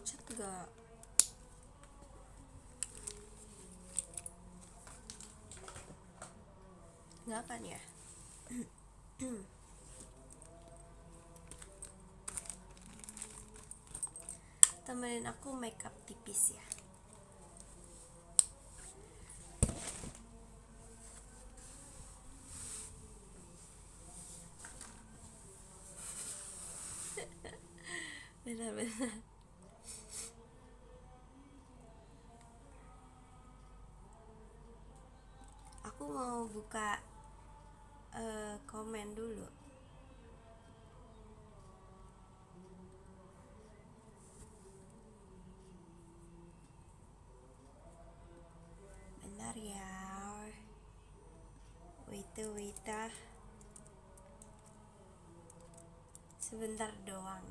chat gak? Nggak kan ya? Temenin aku makeup tipis ya. Benar-benar. Aku mau buka komen dulu. Bentar ya. Wait. Sebentar doang.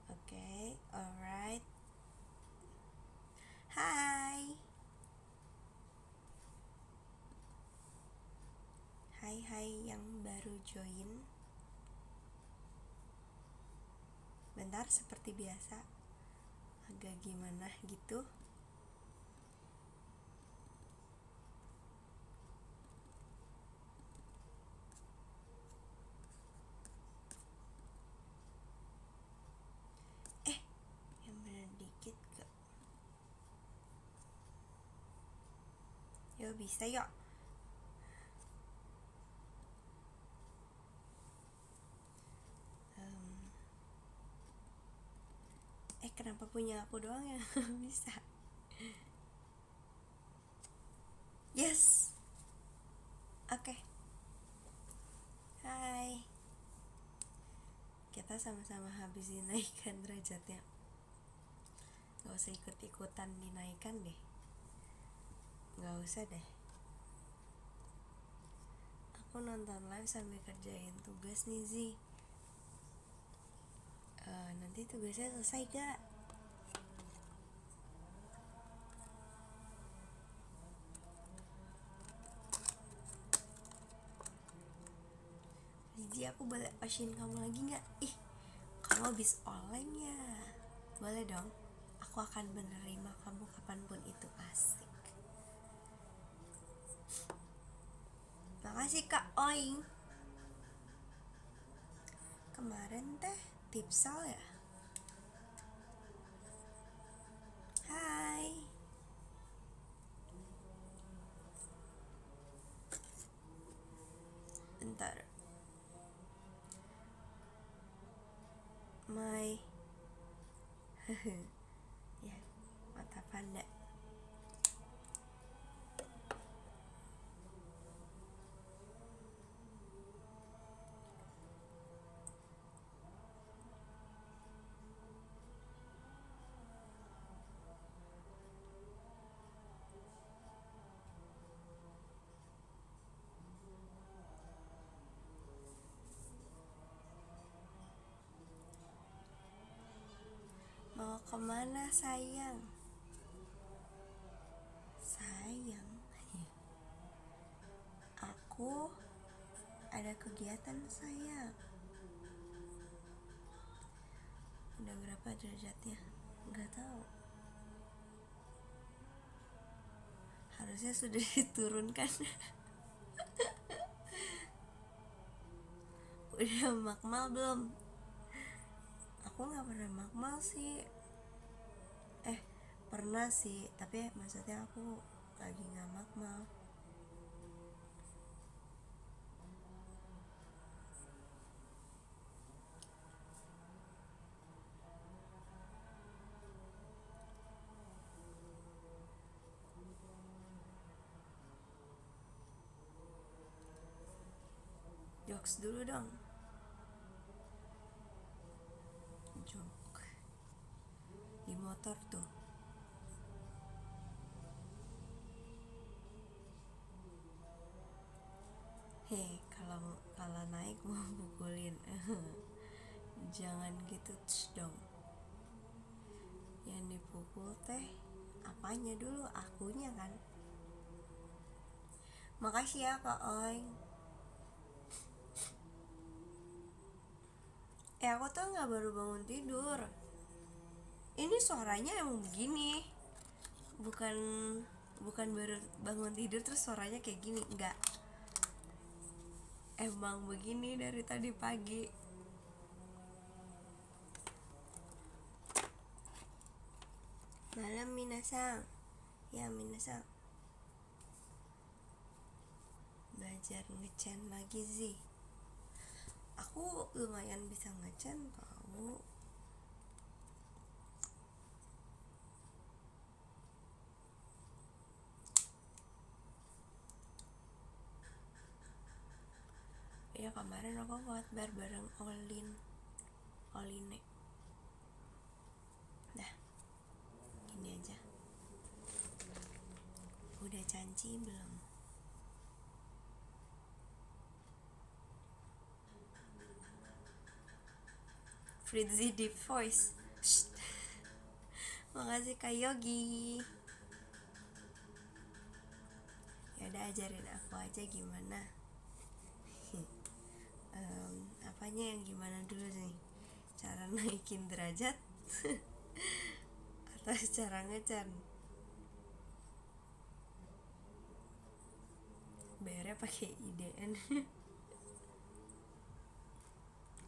Oke, alright. Hai. Hai yang baru join. Bentar, seperti biasa agak gimana gitu. Yang bener dikit gak? Yo bisa yuk. Kenapa punya aku doang ya? Bisa. Yes. Oke. Hai. Kita sama-sama habis dinaikkan derajatnya. Gak usah ikut-ikutan dinaikkan deh. Gak usah deh. Aku nonton live sambil kerjain tugas nih Zi. Nanti tugasnya selesai gak? Zi, aku boleh pasien kamu lagi gak? Kamu habis online ya? Boleh dong. Aku akan menerima kamu kapanpun itu. Asik. Makasih Kak Oing. Kemarin teh tipsal ya? Hai. Bentar. Ya, mata panda. Mau kemana sayang? Sayang, aku ada kegiatan sayang. Udah berapa derajatnya? Gak tahu. Harusnya sudah diturunkan. Udah makmal belum? Aku gak pernah makmal sih. Pernah sih, tapi maksudnya aku lagi gak makmal. Jokes dulu dong. Joke di motor tuh. Kalau naik mau pukulin. Jangan gitu dong. Yang dipukul teh apanya dulu? Akunya kan. Makasih ya Kak Oing. Aku tuh gak baru bangun tidur. Ini suaranya emang begini. Bukan baru bangun tidur terus suaranya kayak gini. Enggak. Emang begini dari tadi pagi. Malam minasang. Ya minasang. Belajar ngecen lagi sih. Aku lumayan bisa ngecen tau. Ya kemarin aku buat bar bareng Oline. Dah, gini aja. Udah canci belum? Fritzy Deep Voice. Makasih Kak Yogi. Ya udah ajarin aku aja gimana. Apanya yang gimana dulu nih? Cara naikin derajat atau cara ngecan? Bayarnya pakai IDN.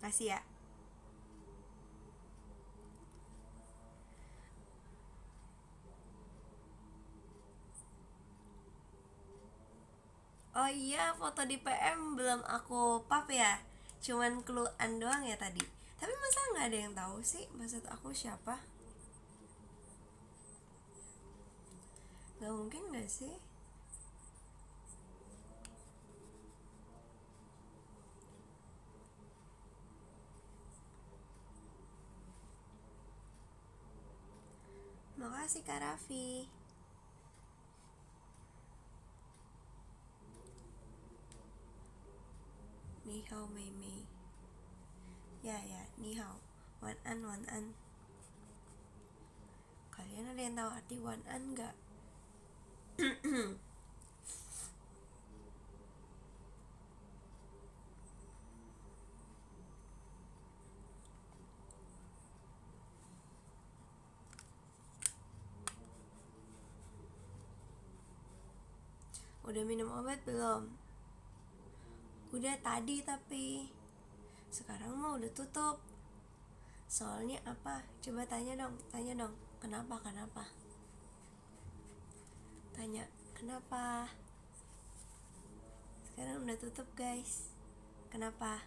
Kasih ya. Oh iya, foto di PM belum aku pap ya. Cuman clue-an doang ya tadi. Tapi masa nggak ada yang tahu sih maksud aku siapa? Gak mungkin gak sih? Makasih Kak Raffi. Ni hao Mei Mei. Ya, ni hao. Wan an. Kalian ada yang tahu arti wan an gak? Udah minum obat belum? Udah tadi tapi sekarang mah udah tutup. Soalnya apa? Coba tanya dong. Kenapa? Tanya, kenapa? Sekarang udah tutup guys. Kenapa?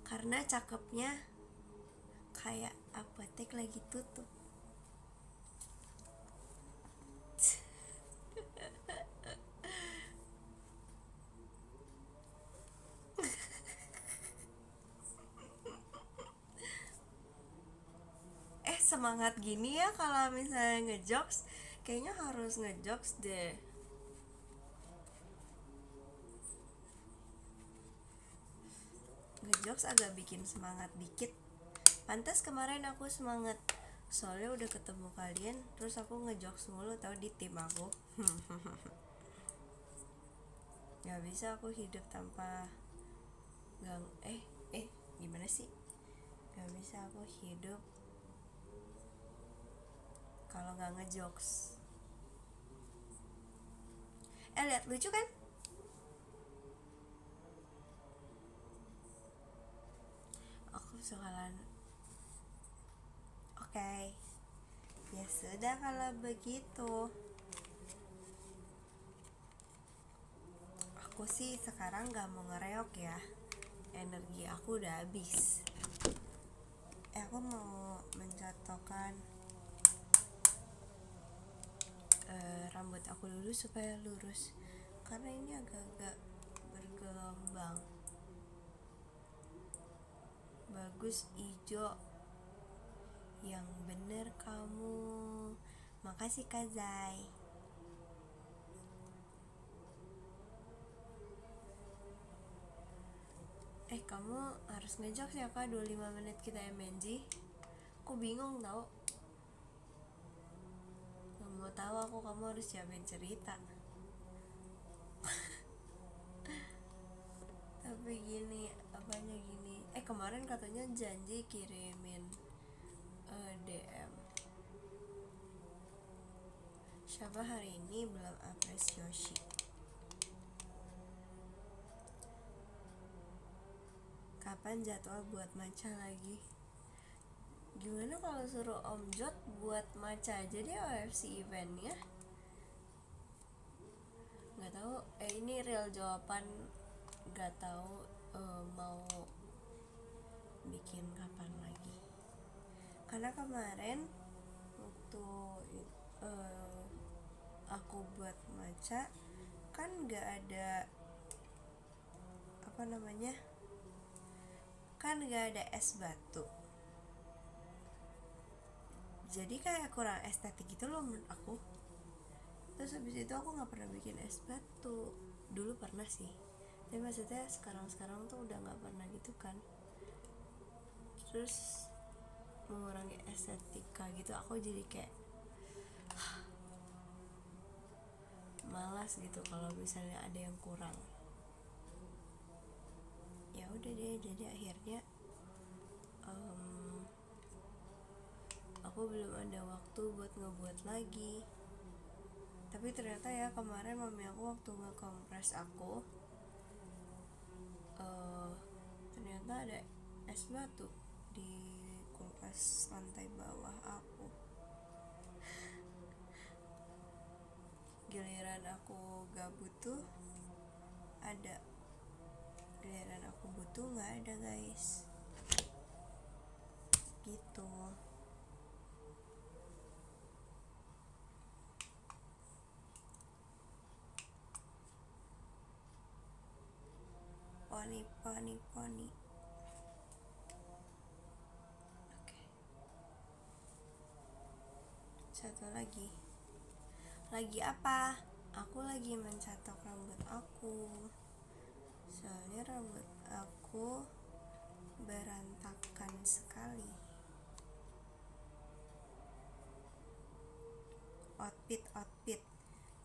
Karena cakepnya kayak apotek lagi tutup. Semangat gini ya kalau misalnya ngejokes. Kayaknya harus ngejokes deh. Ngejokes agak bikin semangat dikit. Pantas kemarin aku semangat soalnya udah ketemu kalian. Terus aku ngejokes mulu tau di tim aku. Gak bisa aku hidup tanpa gimana sih? Gak bisa aku hidup kalau gak ngejokes. Lihat lucu kan? Aku bakalan Oke. Ya sudah kalau begitu. Aku sih sekarang gak mau ngereok ya. Energi aku udah habis. Aku mau mencatokan rambut aku dulu supaya lurus. Karena ini agak-agak bergelombang. Bagus ijo. Yang bener kamu. Makasih Kak Zai. Kamu harus ngejokes ya Kak 25 menit kita MNG. Aku bingung tau. Gak mau tahu aku, kamu harus siapin cerita. tapi gini, apanya gini, kemarin katanya janji kirimin DM. Siapa hari ini belum apresiasi. Kapan jadwal buat matcha lagi? Gimana kalau suruh Om Jot buat matcha aja deh OFC eventnya? Nggak tahu. Ini real jawaban. Nggak tahu mau bikin kapan lagi. Karena kemarin waktu aku buat matcha kan nggak ada kan nggak ada es batu, jadi kayak kurang estetik gitu loh menurut aku. Terus habis itu aku nggak pernah bikin es batu. Dulu pernah sih, tapi maksudnya sekarang tuh udah nggak pernah gitu kan. Terus mengurangi estetika gitu, aku jadi kayak malas gitu kalau misalnya ada yang kurang. Ya udah deh, jadi akhirnya aku belum ada waktu buat ngebuat lagi. Tapi ternyata ya kemarin mami aku waktu ngekompres aku, ternyata ada es batu di kulkas lantai bawah aku. Giliran aku gak butuh ada, giliran aku butuh nggak ada guys, gitu. Poni. Oke. Satu lagi apa? Aku lagi mencatok rambut aku, soalnya rambut aku berantakan sekali. Outfit.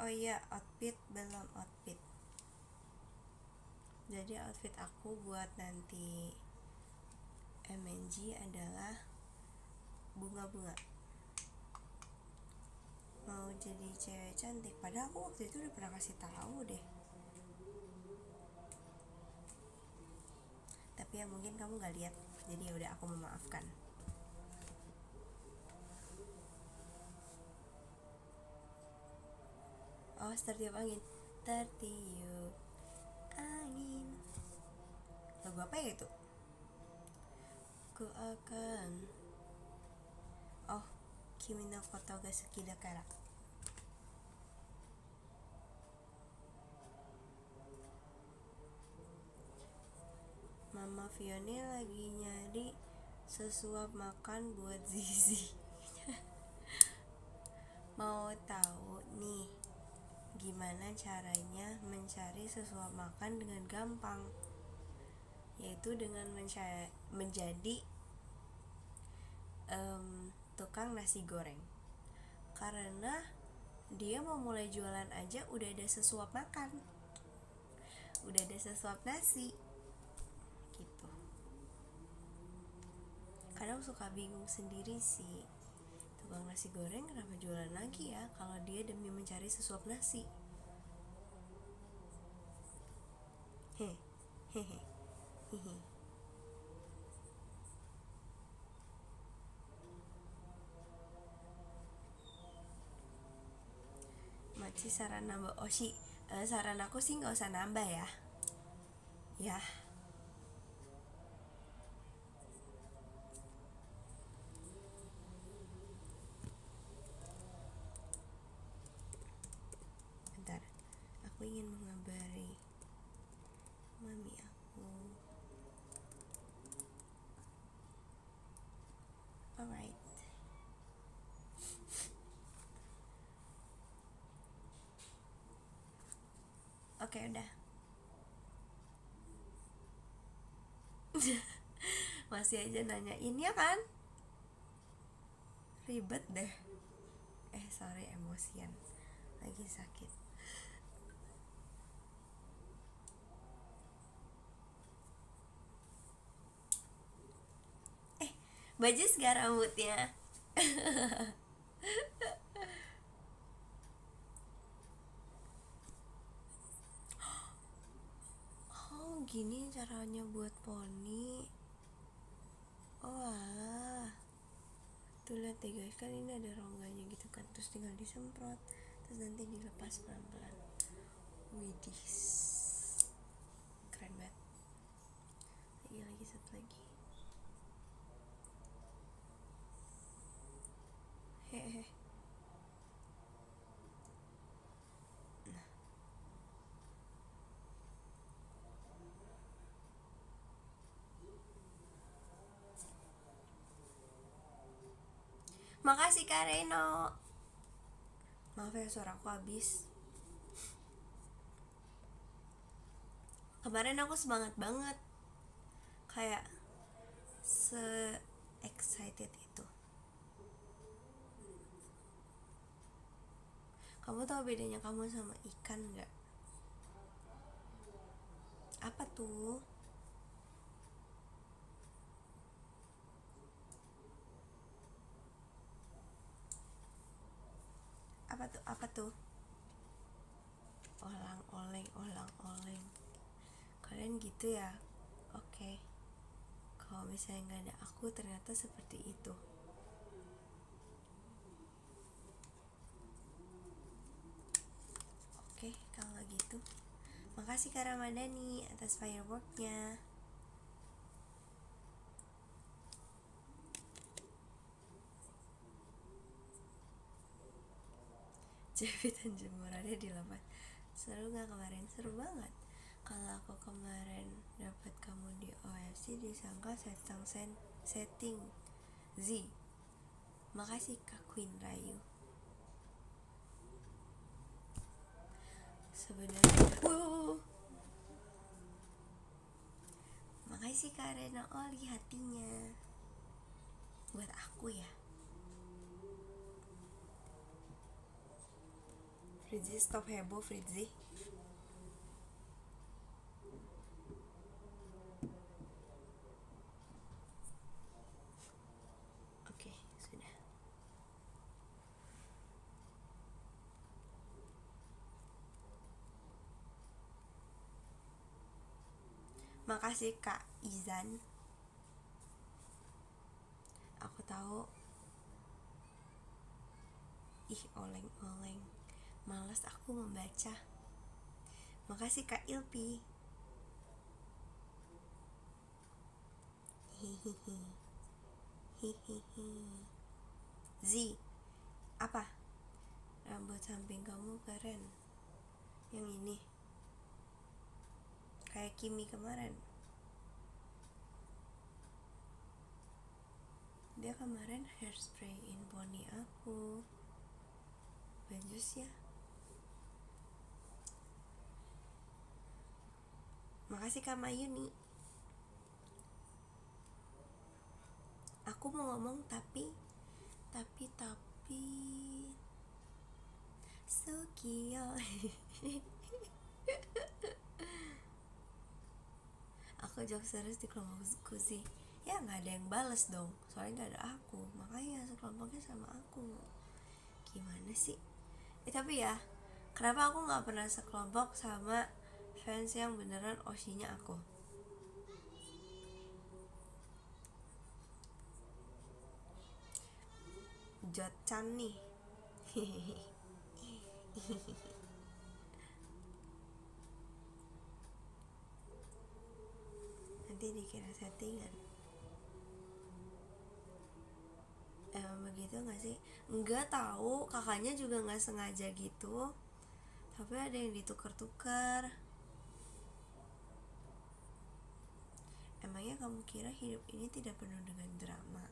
Oh iya, belum outfit. Jadi outfit aku buat nanti MNG adalah bunga-bunga. Mau jadi cewek cantik. Padahal aku waktu itu udah pernah kasih tahu deh. Tapi ya mungkin kamu gak lihat. Jadi ya udah, aku memaafkan. Oh, tertiup angin. Lagu apa ya itu? Ku akan Kimi no koto ga suki dakara. Mama Fiona lagi nyari sesuap makan buat Zizi. Mau tahu nih gimana caranya mencari sesuap makan dengan gampang? Yaitu dengan menjadi tukang nasi goreng. Karena dia mau mulai jualan aja udah ada sesuap makan, udah ada sesuap nasi gitu. Kadang suka bingung sendiri sih, tukang nasi goreng kenapa jualan lagi ya kalau dia demi mencari sesuap nasi. Maci saran nambah Oshi. Saran aku sih nggak usah nambah ya. Bentar, aku ingin mengabari mami aku. Alright. Oke, udah. Masih aja nanyain ya kan? Ribet deh. Sorry, emosian. Lagi sakit. Bajis gak rambutnya? Oh gini caranya buat poni. Oh alah. Tuh lihat deh guys, kan ini ada rongganya gitu kan, terus tinggal disemprot, terus nanti dilepas pelan-pelan. Widih, keren banget. Lagi satu lagi. Hehe. Nah. Makasih Kak Reno. Maaf ya suaraku habis. Kemarin aku semangat banget, kayak se-excited itu. Kamu tahu bedanya kamu sama ikan gak? Apa tuh? Apa tuh? Apa tuh? Olang-oleng, olang-oleng. Kalian gitu ya? Oke. Kalau misalnya nggak ada aku, ternyata seperti itu. Oke, kalau gitu. Makasih Kak Ramadhani atas fireworknya. Jepitan jemurannya dilepas. Seru gak kemarin? Seru banget. Kalau aku kemarin dapat kamu di OFC, disangka setting Z. Makasih Kak Queen Rayu. Sebenarnya makasih Kak Reno Oli hatinya. Buat aku ya. Fritzi, stop heboh Fritzi. Oke, sudah. Makasih Kak Izan. Aku tahu. Ih, oleng-oleng. Malas aku membaca. Makasih Kak Ilpi. Hihihi. Hihihi. Z. Apa? Rambut samping kamu keren. Yang ini. Kayak Kimi kemarin. Dia kemarin hairsprayin poni aku. Bagus ya. Makasih Kak Mayuni. Aku mau ngomong tapi Sukio. Aku jokes terus di kelompokku sih. Ya nggak ada yang bales dong, soalnya nggak ada aku, makanya sekelompoknya sama aku. Gimana sih? Tapi ya, kenapa aku nggak pernah sekelompok sama fans yang beneran Oshinya aku? Jotchan nih. Nanti dikira settingan. Emang begitu gak sih? Enggak tahu, kakaknya juga nggak sengaja gitu. Tapi ada yang ditukar-tukar. Emangnya kamu kira hidup ini tidak penuh dengan drama?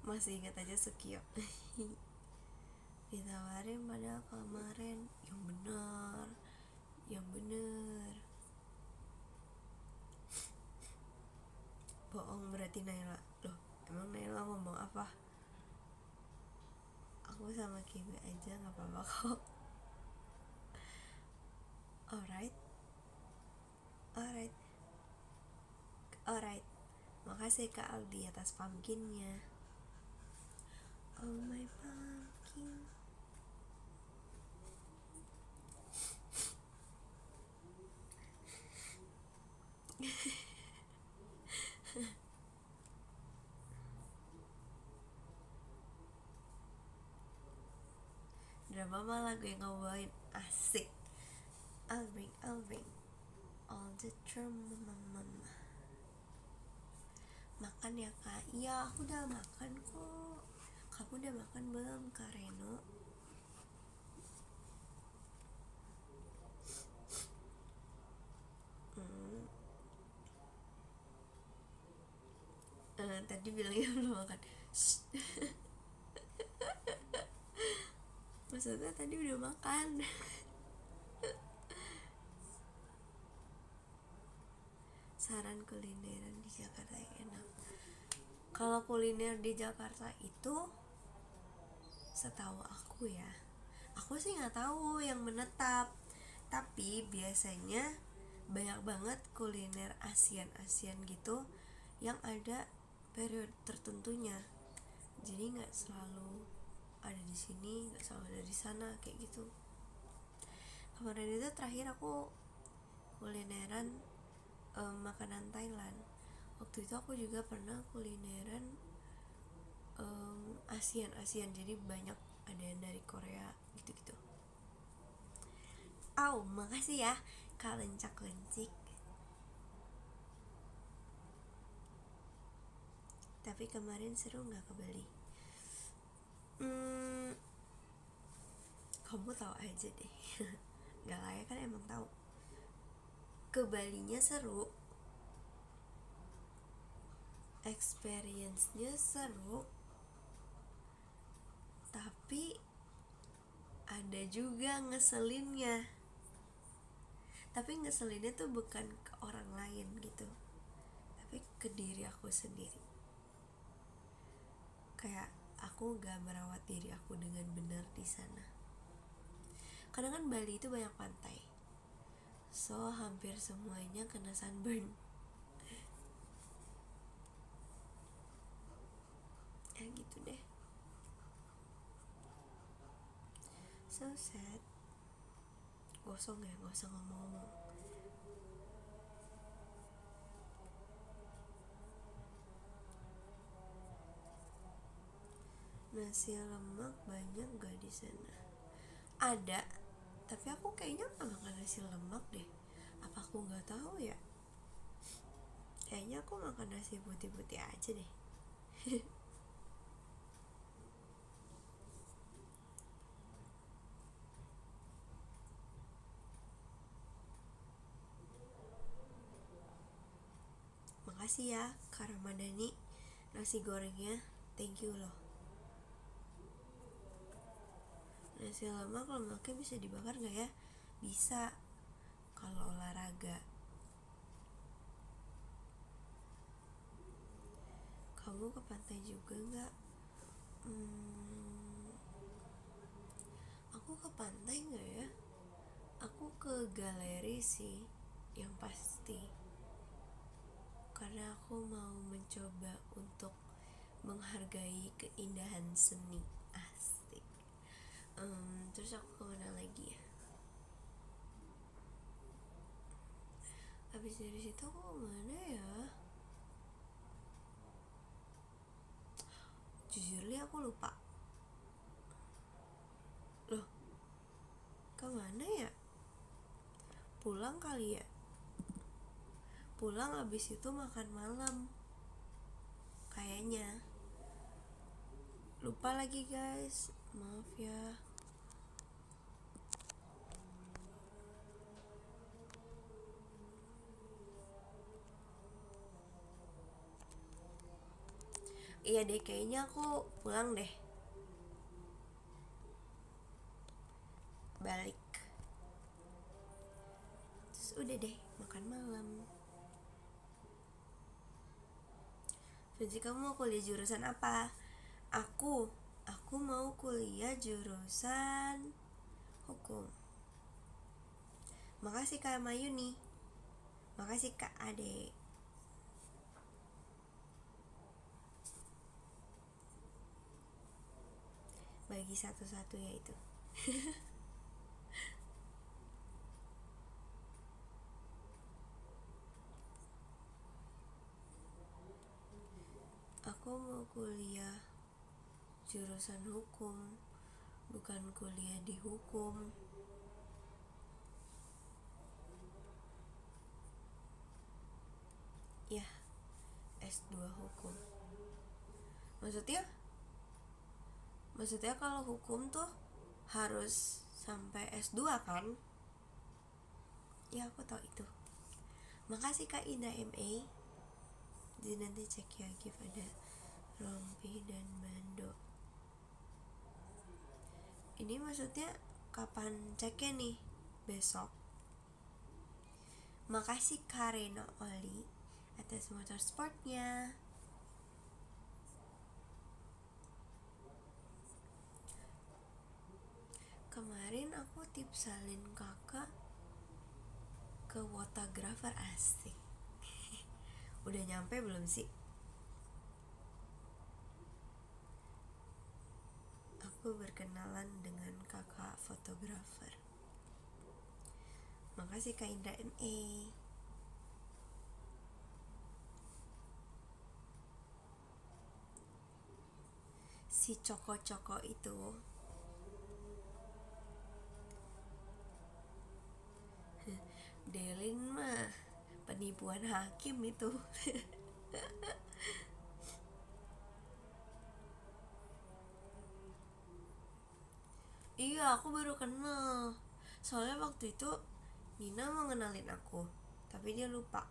Masih ingat aja Sukio. Ditawarin padahal kemarin yang bener. Bohong berarti Naila. Loh, emang Naila ngomong apa? Aku sama Kimi aja nggak apa-apa kok. Alright, alright, alright. Makasih Kak Aldi atas pumpkinnya. Oh my pumpkin. Drama mah lagu yang ngebawain asik. I'll bring all the drama mama. Makan ya Kak? Iya aku udah makan kok. Kamu udah makan belum Kak Reno? Tadi bilangnya belum makan. Maksudnya tadi udah makan. Saran kulineran di Jakarta yang enak. Kalau kuliner di Jakarta itu, setahu aku ya, aku sih nggak tahu yang menetap. Tapi biasanya banyak banget kuliner Asian gitu yang ada periode tertentunya. Jadi nggak selalu ada di sini, nggak selalu ada di sana kayak gitu. Kemarin itu terakhir aku kulineran makanan Thailand. Waktu itu aku juga pernah kulineran Asian, jadi banyak ada yang dari Korea gitu-gitu. Makasih ya Kak Lencak-lencik. Tapi kemarin seru gak ke Bali? Kamu tahu aja deh. Gak lah ya kan emang tahu. Ke Balinya seru, experience-nya seru, tapi ada juga ngeselinnya. Tapi ngeselinnya tuh bukan ke orang lain gitu, tapi ke diri aku sendiri. Kayak aku gak merawat diri aku dengan benar di sana. Karena kan Bali itu banyak pantai, so hampir semuanya kena sunburn. Ya gitu deh. So sad. Gosong ya, gak usah ngomong-ngomong. Nasi lemak banyak gak di sana? Ada, tapi aku kayaknya gak makan nasi lemak deh. Apa aku gak tahu ya? Kayaknya aku makan nasi putih-putih aja deh. Makasih ya Kak Ramadhani, nasi gorengnya thank you loh. Nasi lemaknya bisa dibakar gak ya? Bisa, kalau olahraga. Kamu ke pantai juga gak? Aku ke pantai gak ya? Aku ke galeri sih, yang pasti. Karena aku mau mencoba untuk menghargai keindahan seni. Asik. Terus aku kemana lagi ya? Habis dari situ aku kemana ya? Jujurly aku lupa. Loh, kemana ya? Pulang kali ya? Pulang abis itu makan malam kayaknya. Lupa lagi guys, maaf ya. Iya deh, kayaknya aku pulang deh. Balik. Terus udah deh, makan malam. Jadi kamu mau kuliah jurusan apa? Aku mau kuliah jurusan hukum. Makasih Kak Mayuni. Makasih Kak Ade. Bagi satu-satu ya itu. Aku mau kuliah jurusan hukum, bukan kuliah di hukum. Ya, S2 hukum. Maksudnya kalau hukum tuh harus sampai S2 kan? Ya aku tahu itu. Makasih Kak Indah MA. Jadi nanti cek ya, give ada Rompi dan Mando. Ini maksudnya kapan ceknya nih? Besok. Makasih Kak Reno Oli atas motorsportnya. Kemarin aku tipsalin kakak ke fotografer, asik. Udah nyampe belum sih? Aku berkenalan dengan kakak fotografer. Makasih Kak Indra MA. Si coko-coko itu Delin mah penipuan hakim itu. Iya, aku baru kenal. Soalnya waktu itu Nina mau ngenalin aku, tapi dia lupa.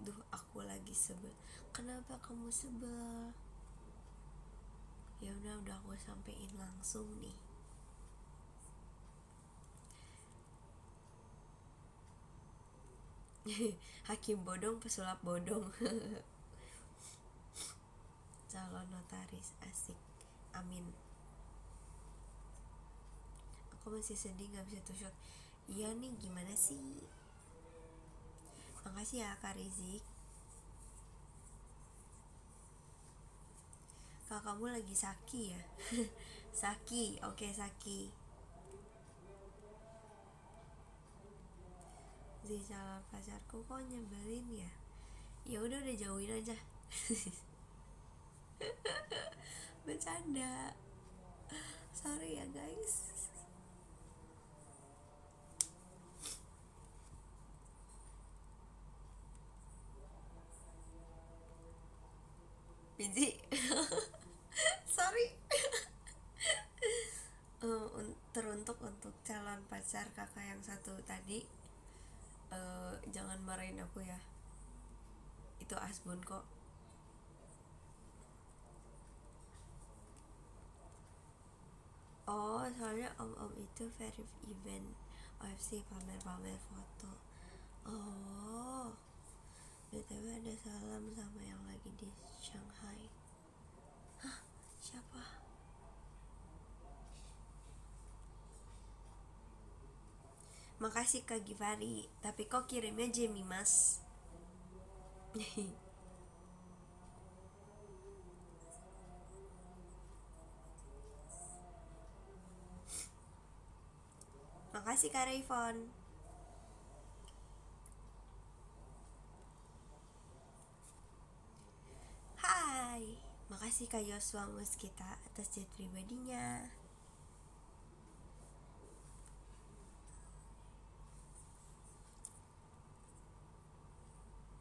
Duh, aku lagi sebel. Kenapa kamu sebel? Ya udah aku sampein langsung nih. Hakim bodong, pesulap bodong. Calon notaris, asik. Amin. Aku masih sedih gak bisa tuh shot. Iya nih, gimana sih? Makasih ya Kak Rizik. Kak, kamu lagi Saki ya? Saki, oke Saki. Si calon pacarku kok nyebelin ya? Ya udah jauhin aja. Bercanda. Sorry ya guys. Biji. Sorry. Teruntuk untuk calon pacar kakak yang satu tadi, jangan marahin aku ya. Itu Asbun kok. Oh, soalnya om-om itu very event OFC pamer-pamer foto. Oh, BTW ada salam sama yang lagi di Shanghai. Hah? Siapa? Makasih Kak Givari, tapi kok kirimnya Jamie Mas? Makasih Kak Rayvon. Hai, makasih Kak Yosua Muskita atas chat pribadinya.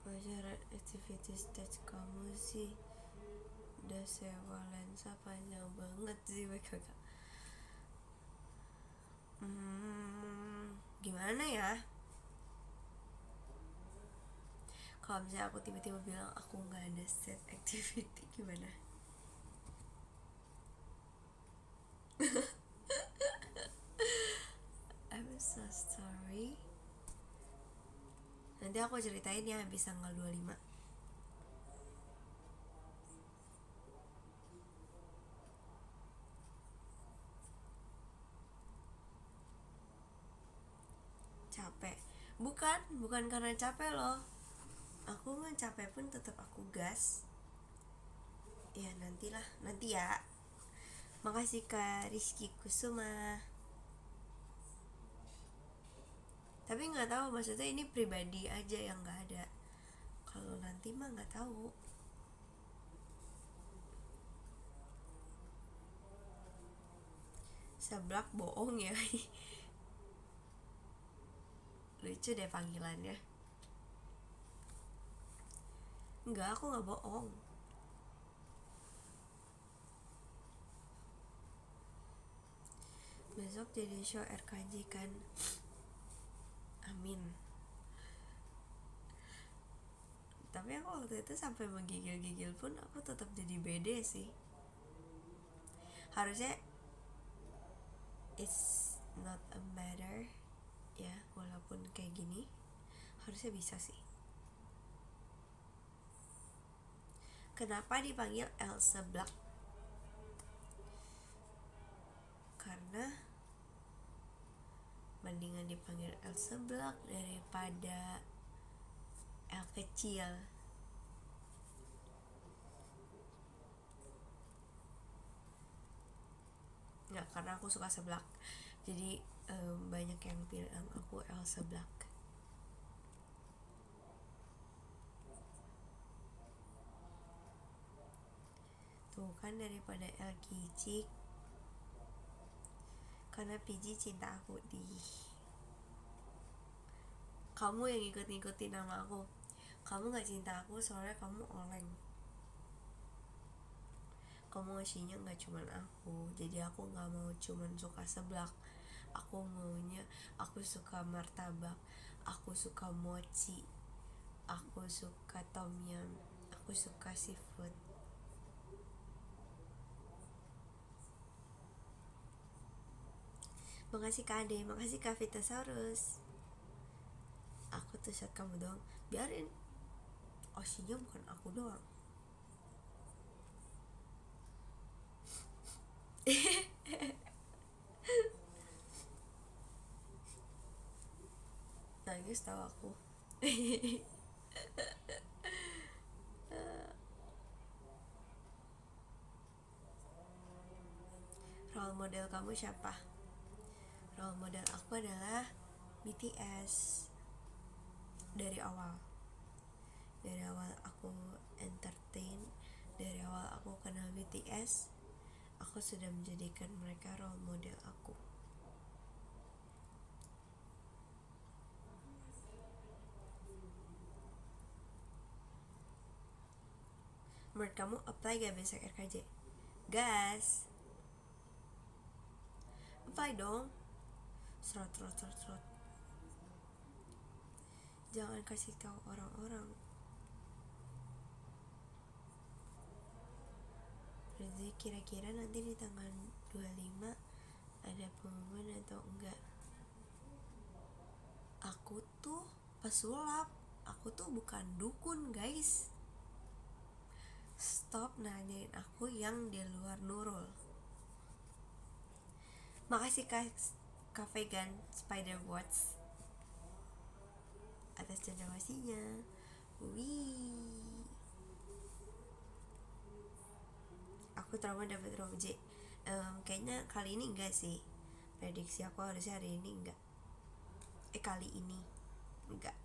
Pelajaran activities touch kamu sih udah sewa lensa panjang banget sih BKK. Gimana ya? Kalau misalnya aku tiba-tiba bilang aku nggak ada set activity, gimana? I'm so sorry. Nanti aku ceritain ya habis tanggal 25. bukan karena capek loh. Aku mah capek pun tetap aku gas. Ya nanti ya. Makasih Kak Rizky Kusuma. Tapi nggak tahu, maksudnya ini pribadi aja yang nggak ada. Kalau nanti mah nggak tahu. Seblak bohong ya. Lucu deh panggilannya. Enggak, aku nggak bohong. Besok jadi show RKJ kan. Amin. Tapi aku waktu itu sampai menggigil-gigil pun aku tetap jadi BD sih. Harusnya it's not a matter ya, walaupun kayak gini harusnya bisa sih. Kenapa dipanggil Elsa Black? Karena mendingan dipanggil Elsa Black daripada L kecil. Nggak, karena aku suka seblak. Jadi banyak yang bilang aku Elsa Black. Tuh kan, daripada El Kicik. Karena PG cinta aku di. Kamu yang ngikut-ngikutin nama aku. Kamu gak cinta aku soalnya kamu oleng. Kamu ngasihnya gak cuman aku. Jadi aku gak mau cuman suka seblak. Aku maunya, aku suka martabak, aku suka mochi, aku suka tom yum, aku suka seafood. Makasih Kak Ade, makasih Kak Vitasaurus. Aku tuh shot kamu doang. Biarin, Oshinya bukan aku doang. Nangis tahu aku. Role model kamu siapa? Role model aku adalah BTS. Dari awal aku entertain, dari awal aku kenal BTS, aku sudah menjadikan mereka role model aku. Menurut kamu apply gak besok RKJ? Gas, apply dong. Serot. Jangan kasih tahu orang-orang. Berarti kira-kira nanti di tanggal 25 ada pengumuman atau enggak? Aku tuh pesulap, aku tuh bukan dukun guys. Stop nanyain aku yang di luar Nurul. Makasih Kak Vegan Spiderbots atas cendrawasinya. Wih, aku trauma dapet Roje. Kayaknya kali ini enggak sih. Prediksi aku harusnya hari ini enggak. Kali ini enggak.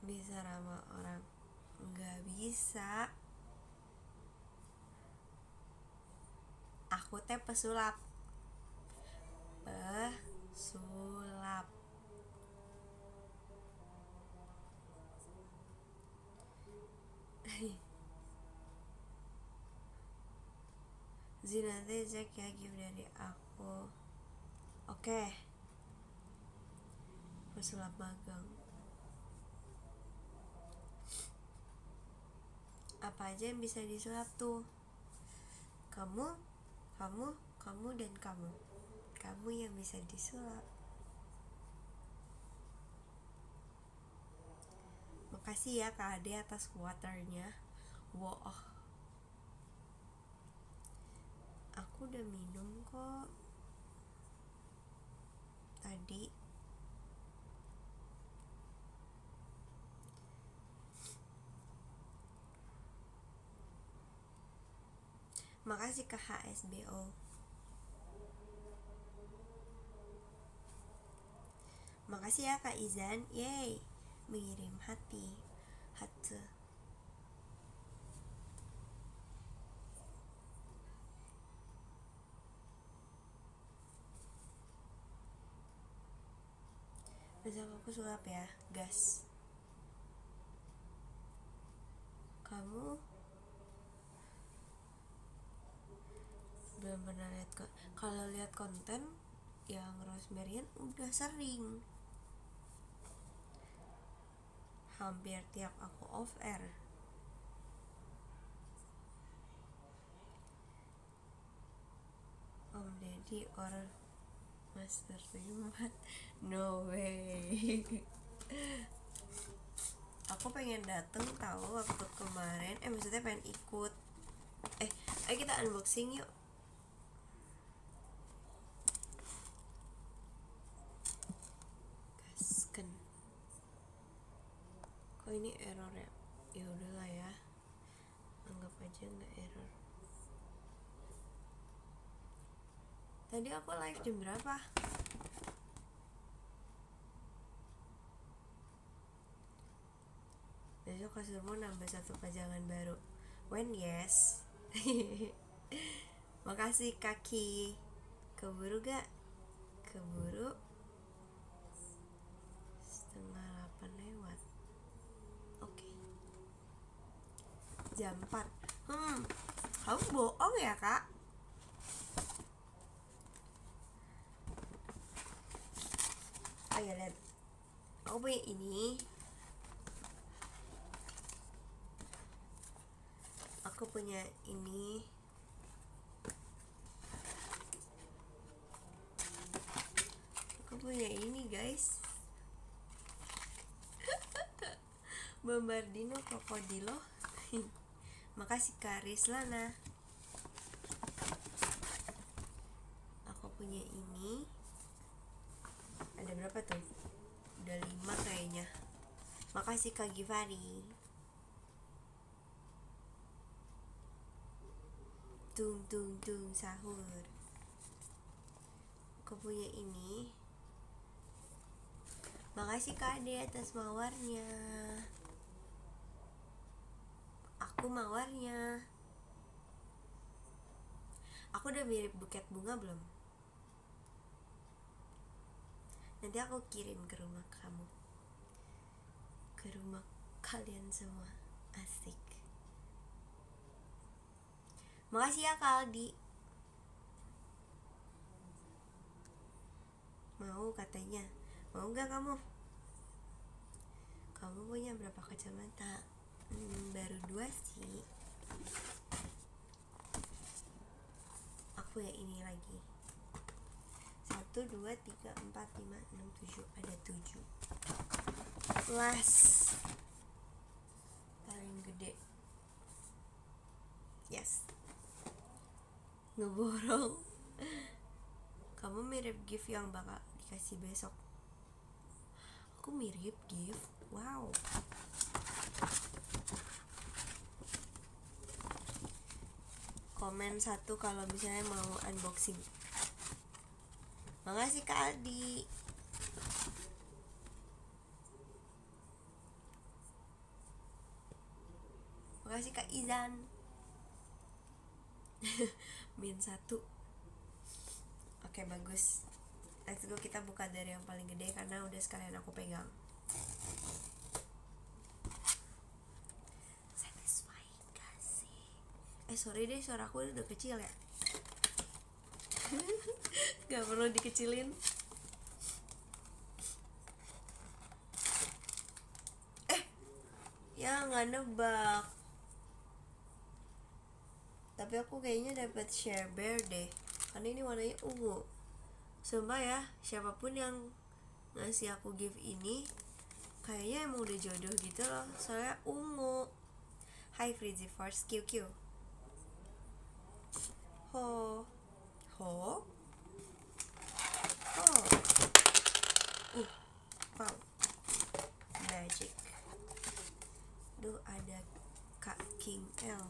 Bisa ramah orang, nggak bisa. Aku teh pesulap. Zina teh Jack ya, gift dari aku. Oke. Pesulap magang. Apa aja yang bisa disulap tuh? Kamu dan kamu. Kamu yang bisa disulap. Makasih ya Kak Ade atas waternya. Wow, aku udah minum kok tadi. Makasih ke HSBO. Makasih ya Kak Izan. Yeay, mengirim hati. Hati. Besok aku sulap ya, gas. Kamu belum pernah lihat kok. Kalau lihat konten yang Rosemaryan udah sering. Hampir tiap aku off air. Om Deddy or Master Rimat. No way. Aku pengen dateng tahu waktu kemarin. Maksudnya pengen ikut. Ayo kita unboxing yuk. Gasken. Kok ini error ya? Ya udahlah ya. Anggap aja nggak error. Tadi aku live jam berapa? Besok kasurmu nambah 1 pajangan baru. When yes. Makasih kaki. Keburu gak? Keburu. 7:30 lewat. Oke. Jam 4. Kamu bohong ya Kak? Oh ya lihat. Aku punya ini. Aku punya ini. Aku punya ini guys. Bombardino Krokodilo. Makasih Karis Lana. Aku punya ini. Ada berapa tuh? Udah 5 kayaknya. Makasih Kak Givari. Tung tung tung sahur. Aku punya ini. Makasih Kak Ade atas mawarnya. Aku mawarnya. Aku udah mirip buket bunga belum? Nanti aku kirim ke rumah kamu. Ke rumah kalian semua. Asik. Makasih ya Kak Aldi. Mau katanya. Mau gak kamu? Kamu punya berapa kacamata? Baru 2 sih. Aku ya ini lagi. 1, 2, 3, 4, 5, 6, 7. Ada 7. Last. Paling gede. Yes. Ngeborong. Kamu mirip gift yang bakal dikasih besok. Aku mirip gift. Wow. Komen 1 kalau misalnya mau unboxing. Makasih Kak Aldi. Makasih Kak Izan. Min 1. Oke bagus. Let's go, kita buka dari yang paling gede karena udah sekalian aku pegang. Satisfying gak sih? Sorry deh, suara aku udah kecil ya. Gak perlu dikecilin. Ya gak nebak. Tapi aku kayaknya dapat share bear deh. Karena ini warnanya ungu. Sumpah ya, siapapun yang ngasih aku gift ini, kayaknya emang udah jodoh gitu loh, soalnya ungu. Hi Frizzy Force QQ. Ho ho oh wow, magic. Duh, ada Kak King L.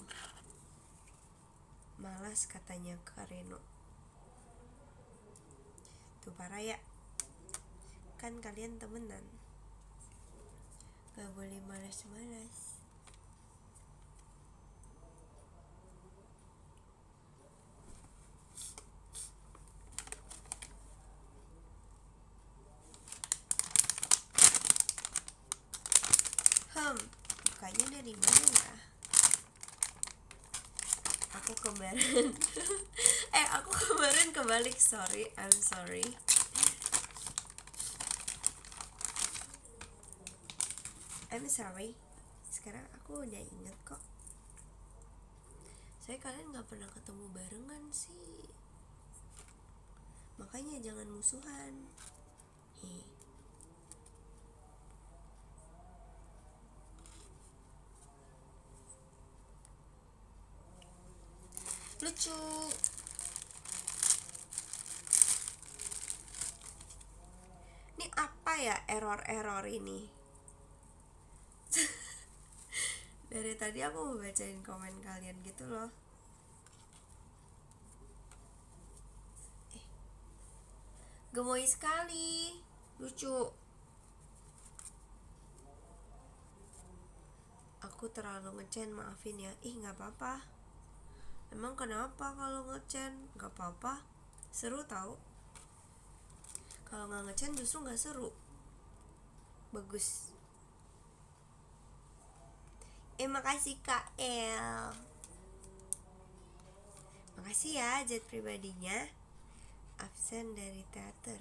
Malas katanya Kak Reno. Tuh parah ya, kan kalian temenan, gak boleh malas-malas. Bukanya dari mana ya? Aku kemarin aku kemarin kebalik, sorry, I'm sorry. Sekarang aku udah inget kok. Saya kalian gak pernah ketemu barengan sih, makanya jangan musuhan. Lucu. Ini apa ya error ini? Dari tadi aku mau bacain komen kalian gitu loh. Gemoy sekali, lucu. Aku terlalu ngecen, maafin ya. Gak apa-apa. Emang kenapa kalau ngecen? Gak apa-apa, seru tau. Kalau gak ngecen justru gak seru. Bagus. Makasih Kak El. Makasih ya jet pribadinya. Absen dari teater.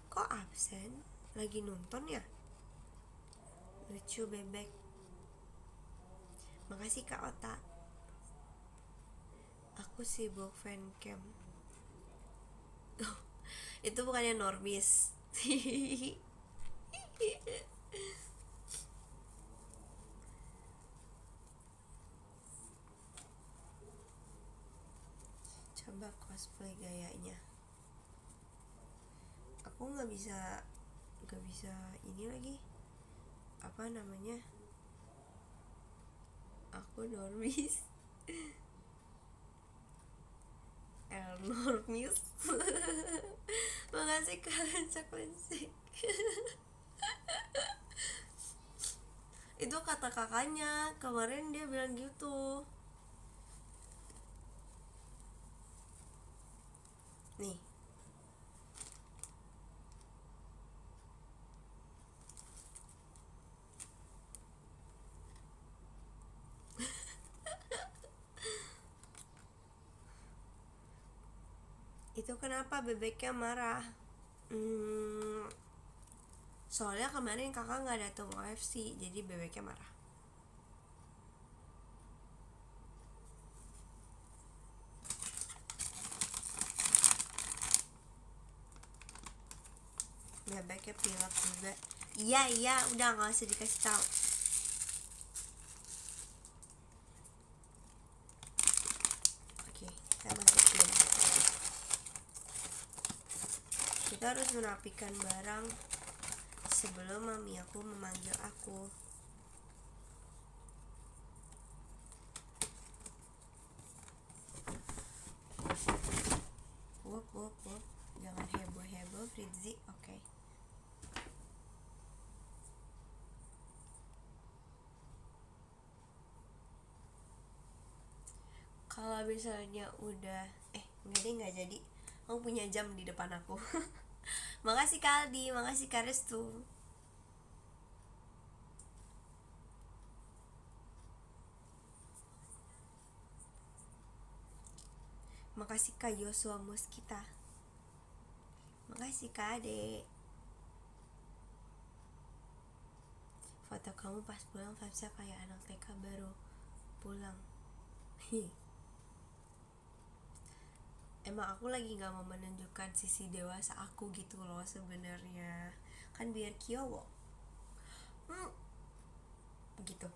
Kok absen? Lagi nonton ya? Lucu bebek. Makasih Kak Ota. Aku sibuk fancam. Itu bukannya normis. Coba cosplay gayanya. Aku nggak bisa ini lagi. Apa namanya? Aku normis. Normis. Makasih kalian sequencing. Itu kata kakaknya kemarin, dia bilang gitu. Nih. Itu kenapa bebeknya marah? Soalnya kemarin kakak gak datang OFC, jadi bebeknya marah. Bebeknya pilek juga. Iya, udah gak usah dikasih tahu. Oke, kita masukin. Kita harus merapikan barang sebelum mami aku memanggil aku. Wop. Jangan heboh Fritzy, oke. Kalau misalnya udah nggak jadi. Kamu punya jam di depan aku. Makasih Kaldi, makasih Karestu. Makasih Kak Yosua Muskita. Makasih Kak Ade. Foto kamu pas pulang vibes-nya kayak anak TK baru pulang. Emang aku lagi gak mau menunjukkan sisi dewasa aku gitu loh sebenarnya. kan biar kyowo. Begitu.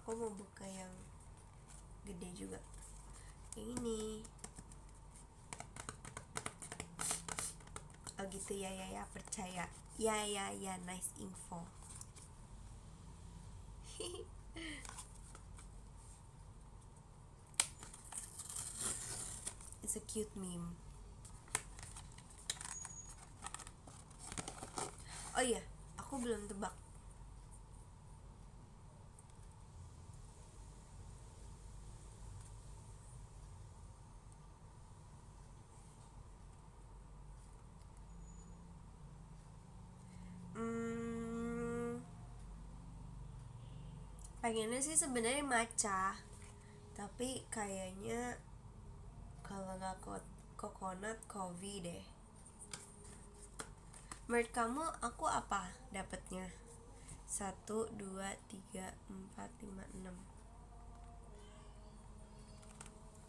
Aku mau buka yang gede juga, ini. Oh gitu ya, percaya. Ya, nice info. It's a cute meme. Oh iya, aku belum tebak. Pengennya sih sebenarnya matcha, tapi kayaknya kalau nggak coconut coffee deh. Menurut kamu aku apa dapetnya? 1, 2, 3, 4, 5, 6.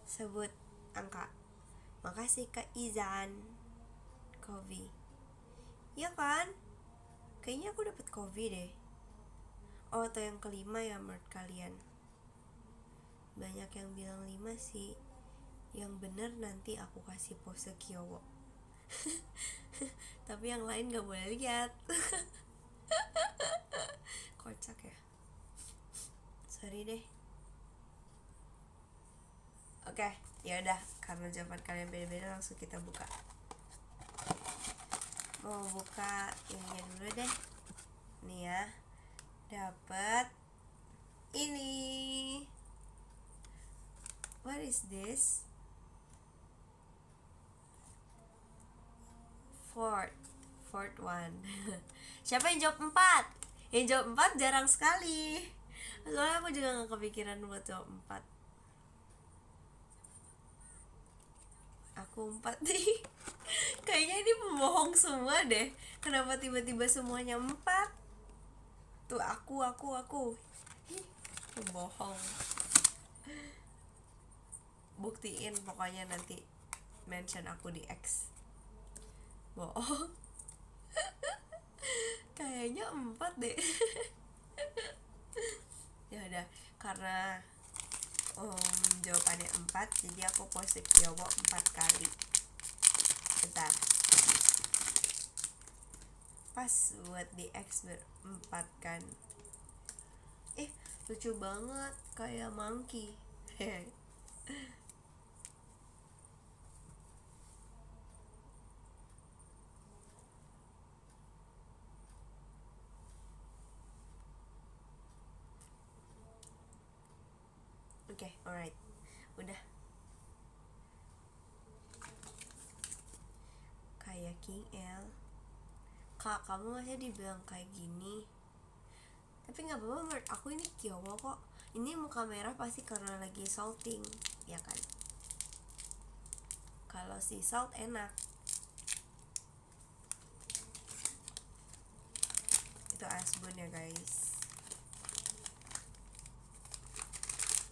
Sebut angka. Makasih Kak Izan. Coffee. Iya kan? Kayaknya aku dapet coffee deh. Oh, atau yang kelima ya menurut kalian? Banyak yang bilang 5 sih. Yang bener nanti aku kasih pose kyowo. Tapi yang lain gak boleh lihat. Kocak ya. Sorry deh. Oke, ya udah, karena jawaban kalian beda-beda, langsung kita buka. Mau buka ininya dulu deh. Nih ya. Dapat ini. What is this? Fourth one. Siapa yang jawab 4? Yang jawab 4 jarang sekali. Soalnya aku juga gak kepikiran buat jawab 4. Aku 4 nih. Kayaknya ini pembohong semua deh. Kenapa tiba-tiba semuanya 4? Tuh aku. Pembohong. Buktiin pokoknya nanti mention aku di X. Bohong. Kayaknya 4 deh. Ya udah, karena jawabannya 4, jadi aku pose kyowo 4 kali. Bentar. Pas buat di X ber-4 kan. Lucu banget, kayak monkey. Oke, alright. Udah. Kayak King L. Kak, kamu masih dibilang kayak gini. Tapi gak apa-apa, menurut aku ini kyowo kok. Ini muka merah pasti karena lagi salting, ya kan? Kalau sea salt enak. Itu asbun ya guys.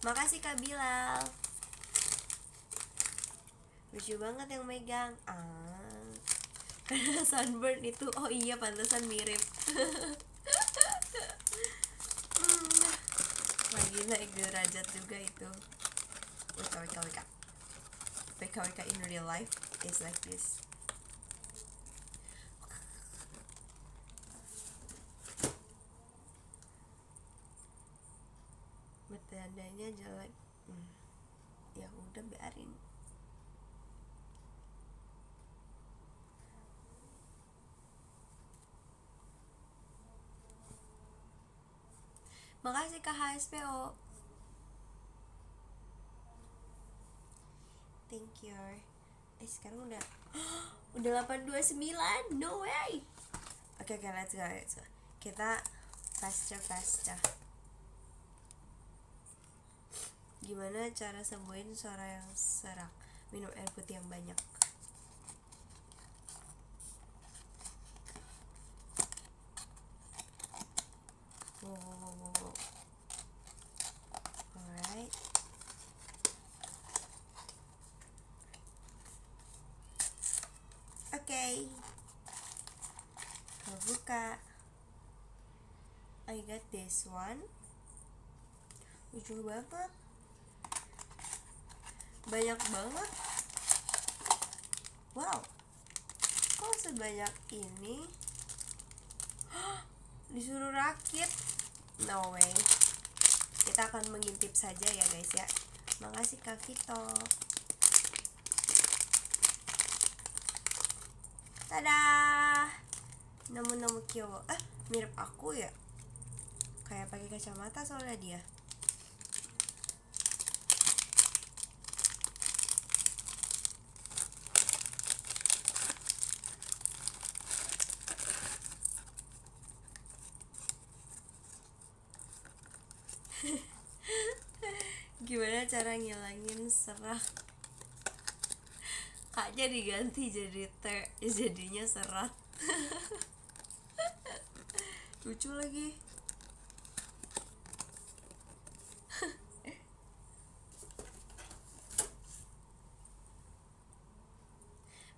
Makasih Kak Bilal. Lucu banget yang megang. Karena sunburn itu. Oh iya, pantesan mirip. Lagi naik derajat juga itu. WKWK in real life is like this. Bertandanya jelek. Ya udah, biarin. Makasih Kak HSPO. Thank you. Sekarang udah 8:29. No way. Oke, let's go. Kita faster. Gimana cara sembuhin suara yang serak? Minum air putih yang banyak. Wow. Alright. buka. I got this one. Lucu banget. Banyak banget. Wow. Kok sebanyak ini? Disuruh rakit. No way. Kita akan mengintip saja ya guys ya. Makasih Kak Vito. Tada. Nomu kyowo. Mirip aku ya. Kayak pakai kacamata soalnya dia. Gimana cara ngilangin serat? Kaknya diganti jadi T, jadinya serat. Lucu lagi.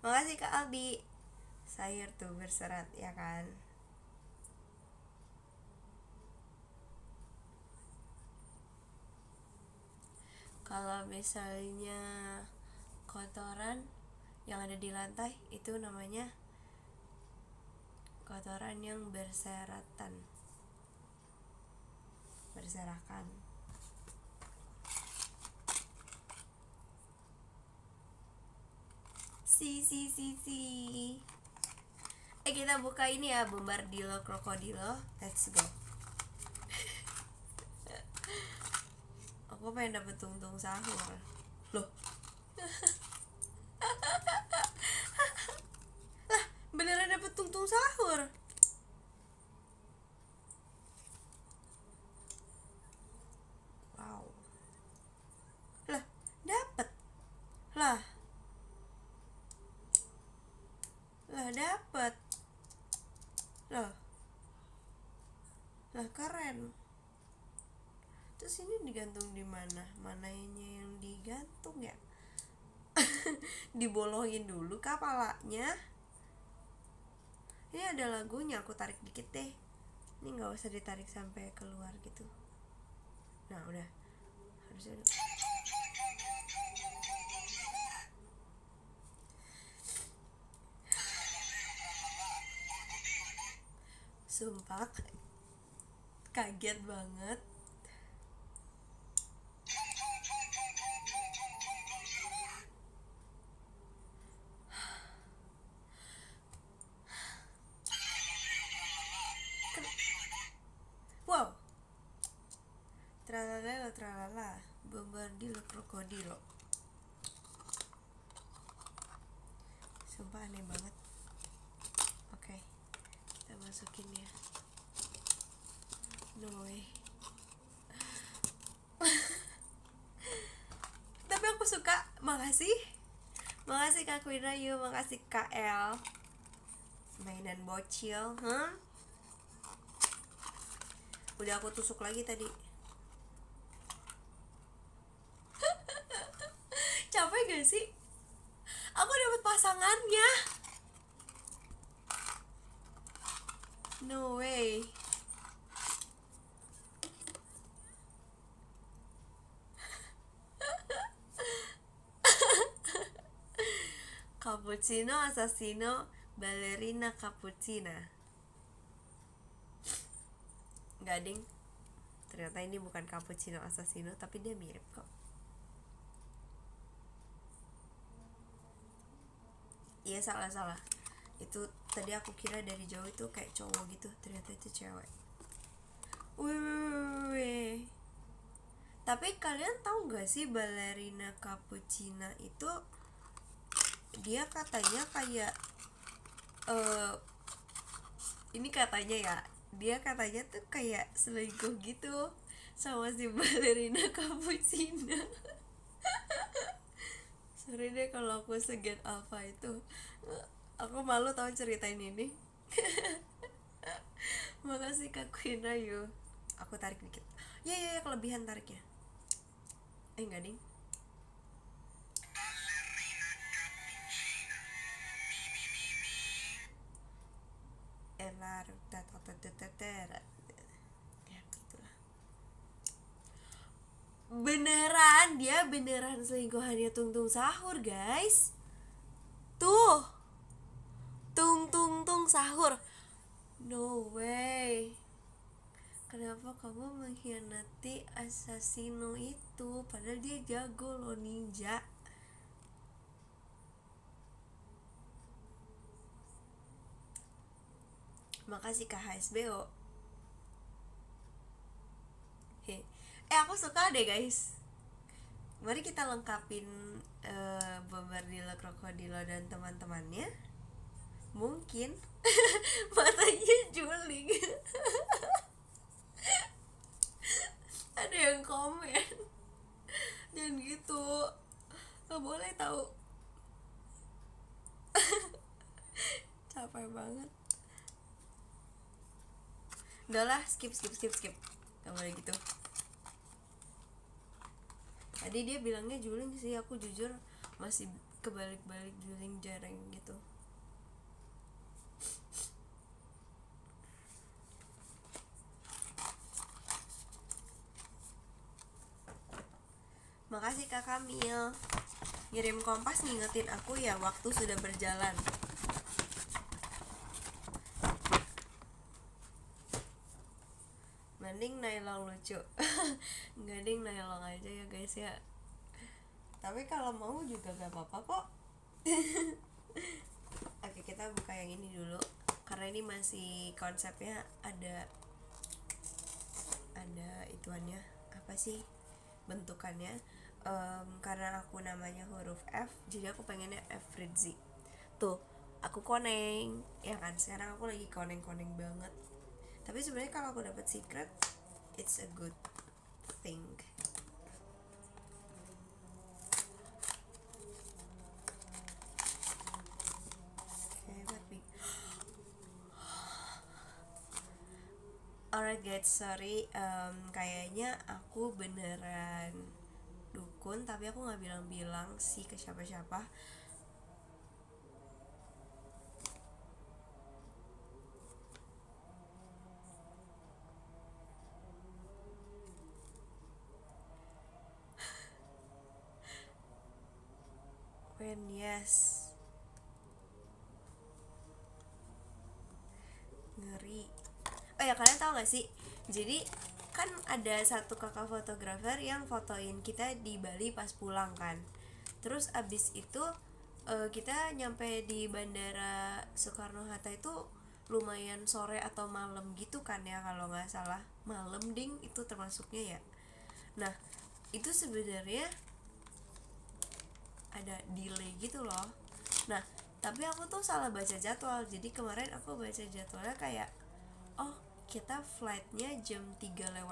Makasih Kak Albi. Sayur tuh berserat ya kan. Kalau misalnya kotoran yang ada di lantai itu namanya kotoran yang berserakan. Si. Kita buka ini ya, Bombardilo Krokodilo. Let's go. Aku pengen dapet tungtung sahur. Loh. Lah, beneran dapet tungtung sahur. Wow. Lah, dapet. Lah dapet. Lah keren. Terus ini digantung di mana? Mananya yang digantung ya? Dibolongin dulu kepalanya. Ini ada lagunya, aku tarik dikit deh. Ini nggak usah ditarik sampai keluar gitu. Nah udah, harusnya udah. Sumpah kaget banget. Wow. Tralala, Bombardilo Krokodilo. Sumpah aneh banget. Oke, kita masukin ya. No way. Tapi aku suka. Makasih Kak Quirayu, makasih Kak L. Mainan bocil, Udah aku tusuk lagi tadi. Capek gak sih? Aku dapat pasangannya. No way. Cappuccino, assassino, ballerina cappuccina. Enggak ding. Ternyata ini bukan cappuccino assassino, tapi dia mirip kok. Iya salah. Itu tadi aku kira dari jauh itu kayak cowok gitu, ternyata itu cewek. Wih. Tapi kalian tahu gak sih ballerina cappuccina itu dia katanya kayak ini katanya ya, dia katanya tuh kayak selingkuh gitu sama si ballerina cappuccina. Sorry deh kalau aku segan alpha itu. Aku malu tau ceritain ini. Makasih Kak Quirayu. Aku tarik dikit. Ya kelebihan tariknya. Enggak ding. telar ya gitulah. Beneran, dia beneran selingkuhannya Tung Tung Sahur, guys. Tuh, Tung Tung Tung Sahur. No way. Kenapa kamu mengkhianati Assassino itu? Padahal dia jago loh, ninja. Makasih Kak HSBO. Aku suka deh guys. Mari kita lengkapin Bombardilo, Krokodilo dan teman-temannya. Mungkin matanya juling. Ada yang komen dan gitu, nggak boleh tahu. Capek banget. Udahlah, skip. Gak boleh gitu. Tadi dia bilangnya juling sih, aku jujur masih kebalik-balik juling jarang gitu. Makasih Kak Kamil. Ngirim kompas ngingetin aku ya, waktu sudah berjalan. Mending Nailong lucu. Mending Nailong aja ya guys ya. Tapi kalau mau juga gak apa-apa kok. Oke, kita buka yang ini dulu. Karena ini masih konsepnya ada ituannya. Apa sih bentukannya? Karena aku namanya huruf F, jadi aku pengennya F Fritzy. Tuh, aku koneng. Ya kan, sekarang aku lagi koneng-koneng banget. Tapi sebenarnya kalau aku dapat secret, it's a good thing. Alright guys, sorry, kayaknya aku beneran dukun, tapi aku nggak bilang-bilang sih ke siapa-siapa. When yes, ngeri. Oh ya, kalian tahu gak sih? Jadi kan ada satu kakak fotografer yang fotoin kita di Bali pas pulang kan. Terus abis itu kita nyampe di Bandara Soekarno-Hatta itu lumayan sore atau malam gitu kan ya, kalau nggak salah malam ding itu termasuknya ya. Nah itu sebenarnya ada delay gitu loh. Nah tapi aku tuh salah baca jadwal. Jadi kemarin aku baca jadwalnya kayak, oh kita flightnya jam 3:10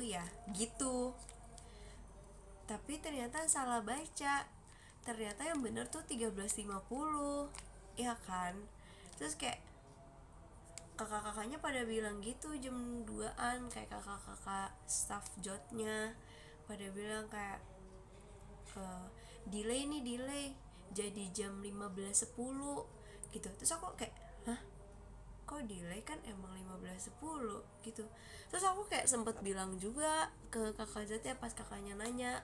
ya gitu. Tapi ternyata salah baca. Ternyata yang bener tuh 13:50, ya kan. Terus kayak kakak-kakaknya pada bilang gitu jam 2an, kayak kakak-kakak staff jotnya pada bilang kayak delay jadi jam 15:10 gitu. Terus aku kayak, hah? Kok delay, kan emang 15:10 gitu. Terus aku kayak sempet bilang juga ke kakak jatnya pas kakaknya nanya,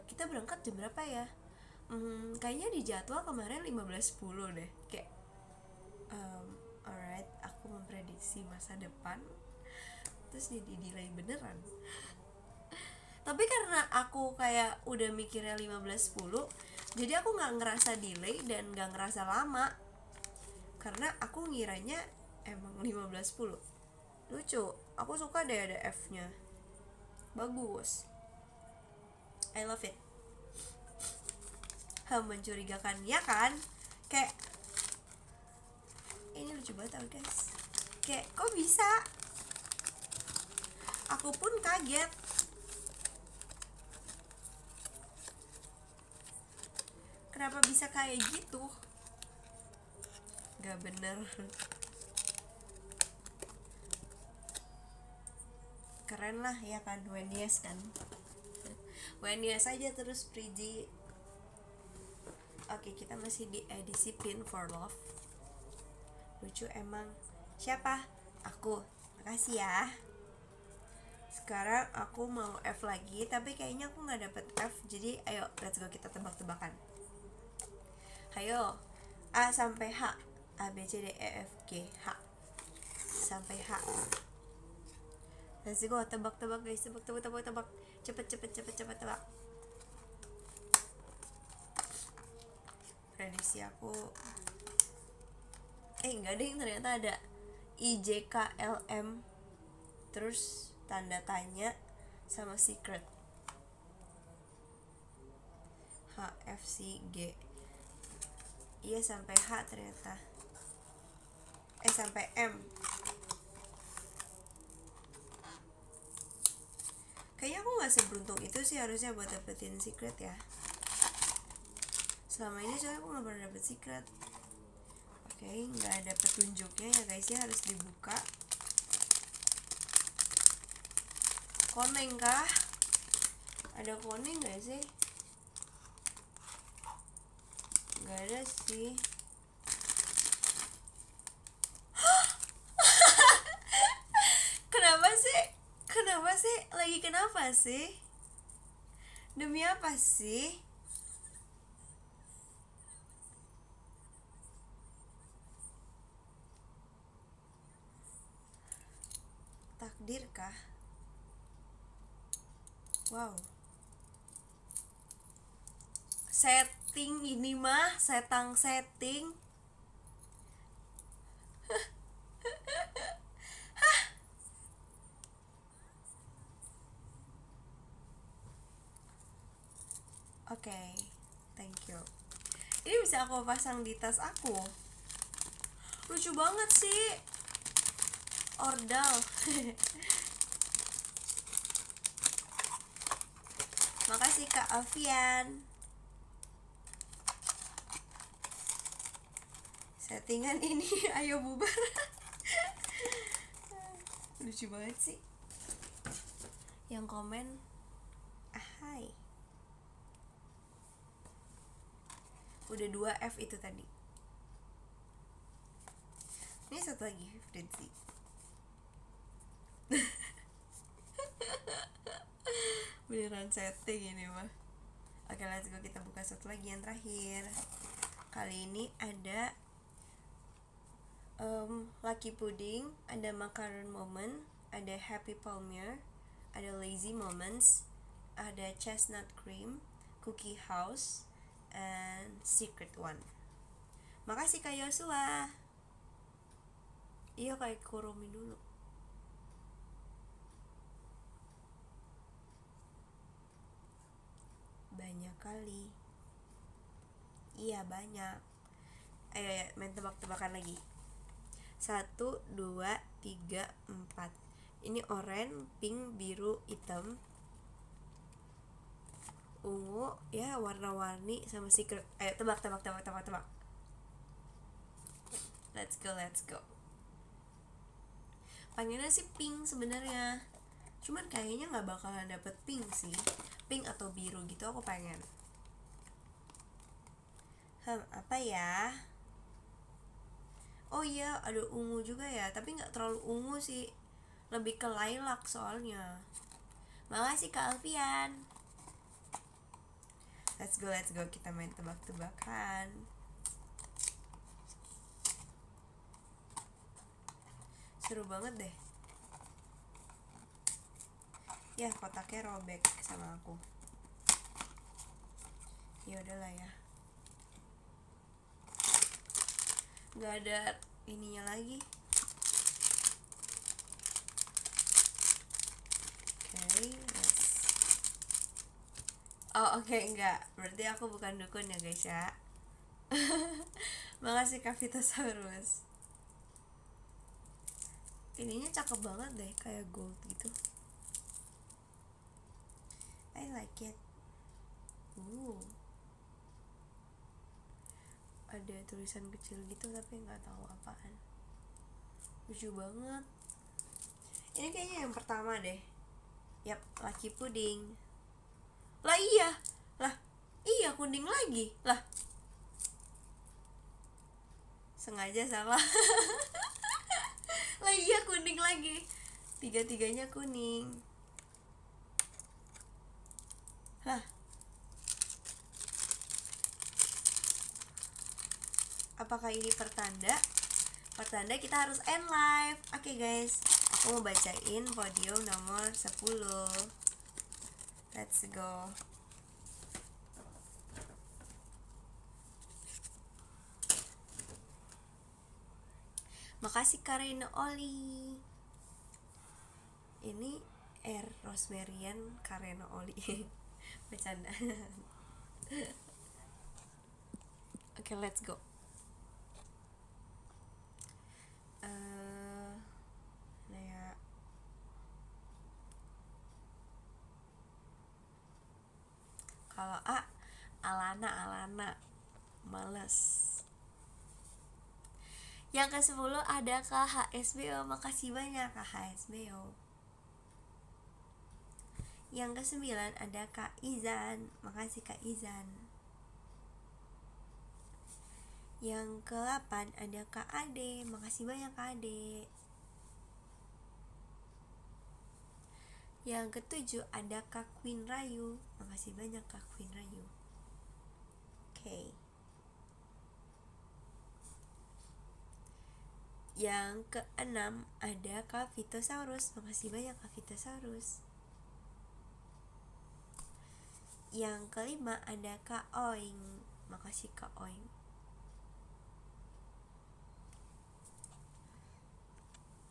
kita berangkat jam berapa ya? Kayaknya di jadwal kemarin 15:10 deh. Kayak alright, aku memprediksi masa depan terus jadi delay beneran. Tapi karena aku kayak udah mikirnya 15:10, jadi aku gak ngerasa delay dan gak ngerasa lama, karena aku ngiranya emang 15:10. Lucu, aku suka deh ada F nya, bagus, I love it. Mencurigakan ya kan, kayak ini lucu banget tau guys, kayak kok bisa, aku pun kaget. Kenapa bisa kayak gitu, gak bener. Keren lah ya kan, when yes kan, when yes aja terus Priji. Oke, kita masih di edisi Pin for Love. Lucu emang, Siapa? Aku. Makasih ya. Sekarang aku mau F lagi, tapi kayaknya aku nggak dapet F. Jadi ayo let's go, kita tebak-tebakan. Ayo, A sampai H. A B C D E F G H sampai H. Let's go, tebak-tebak guys, tebak. Cepet tebak. Prediksi aku enggak deh, ternyata ada I J K L M terus tanda tanya sama secret. H F C G. Iya sampai H ternyata. Sampai M. Kayaknya aku gak seberuntung itu sih harusnya buat dapetin secret ya. Selama ini soalnya aku gak pernah dapet secret. Oke, gak ada petunjuknya ya guys ya, harus dibuka. Koneng kah? Ada koneng gak sih? Gak ada sih. Kenapa sih? Lagi kenapa sih? Demi apa sih? Takdir kah? Wow. Setting ini mah, setting. Oke, thank you. Ini bisa aku pasang di tas aku. Lucu banget sih. Ordal. Makasih Kak Alfian. Settingan ini ayo bubar. Lucu banget sih. Yang komen hai. Udah 2 F itu tadi. Ini satu lagi Fritzi. Beneran setting ini mah. Oke, let's go, kita buka satu lagi yang terakhir. Kali ini ada Lucky Pudding, ada Macaron Moment, ada Happy Palmier, ada Lazy Moments, ada Chestnut Cream, Cookie House, and Secret One. Makasih Kak Yosua. Iya, kayak Kuromi dulu. Banyak kali. Iya banyak. Ayo main tebak-tebakan lagi. 1, 2, 3, 4. Ini oranye, pink, biru, hitam, ungu, ya warna-warni sama secret. Ayo tebak. Let's go. Pengennya sih pink sebenarnya. Cuman kayaknya nggak bakalan dapet pink sih. Pink atau biru gitu aku pengen. Apa ya? Oh iya, ada ungu juga ya, tapi nggak terlalu ungu sih, lebih ke lilac soalnya. Makasih Kak Alfian. Let's go, kita main tebak-tebakan. Seru banget deh. Ya, kotaknya robek sama aku. Ya udahlah ya. Nggak ada ininya lagi. Oke, enggak. Berarti aku bukan dukun ya guys ya. Makasih Capitosaurus. Ininya cakep banget deh, kayak gold gitu. I like it. Ada tulisan kecil gitu tapi nggak tahu apaan. Lucu banget. Ini kayaknya yang pertama deh. Yap, Lucky Pudding. Iya kuning lagi lah. Sengaja salah. lagi. Tiga-tiganya kuning. Lah, apakah ini pertanda? Pertanda kita harus end live. Oke guys, aku mau bacain podium nomor 10. Let's go. Makasih Karina Oli. Ini Rosemarian Karina Oli. Bercanda. Oke, let's go. Kalau A, Alana males. Yang ke-10 ada Kak HSBO. Makasih banyak Kak HSBO. Yang ke-9 ada Kak Izan. Makasih Kak Izan. Yang ke-8 ada Kak Ade. Makasih banyak Kak Ade. Yang ke-7 ada Kak Queen Rayu. Makasih banyak Kak Queen Rayu. Oke. Yang ke-6 ada Kak Vitosaurus. Makasih banyak Kak Vitosaurus. Yang ke-5 ada Kak Oing. Makasih Kak Oing.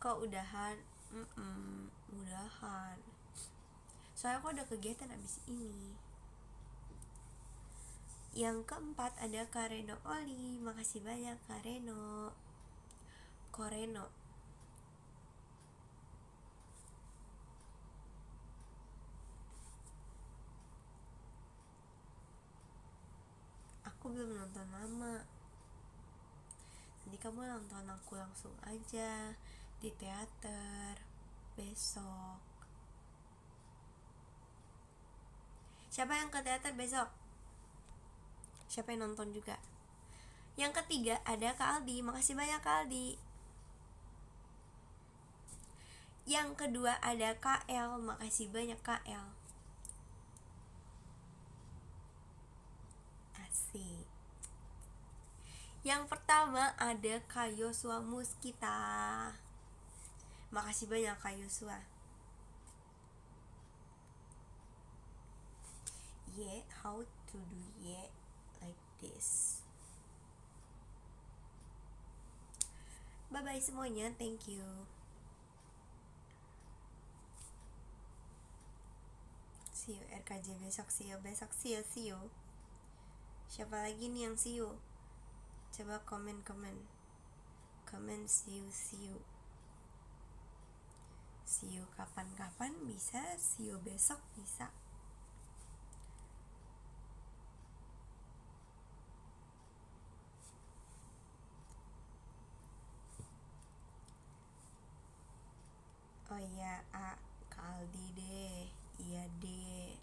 Kok udahan? Udahan. Soalnya aku ada kegiatan abis ini. Yang ke-4 ada Kak Reno Oli. Makasih banyak Kak Reno. Koreno. Aku belum nonton lama. Nanti kamu nonton aku langsung aja di teater besok. Siapa yang ke teater besok? Siapa yang nonton juga? Yang ketiga ada Kak Aldi. Makasih banyak Kak Aldi. Yang kedua ada Kak El. Makasih banyak Kak El. Asik. Yang pertama ada Kak Yosua Muskita. Makasih banyak Kak Yosua. Yeah, how to do yeah like this. Bye bye semuanya, thank you. See you RKJ besok, see you. Siapa lagi nih yang see you? Coba komen see you. See you kapan-kapan bisa, see you besok bisa. Oh iya, Kak Aldi deh. Iya deh.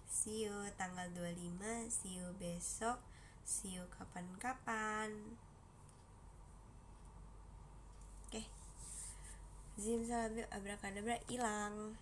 See you tanggal 25, see you besok, see you kapan-kapan. Oke. Zim salam abrakadabra hilang.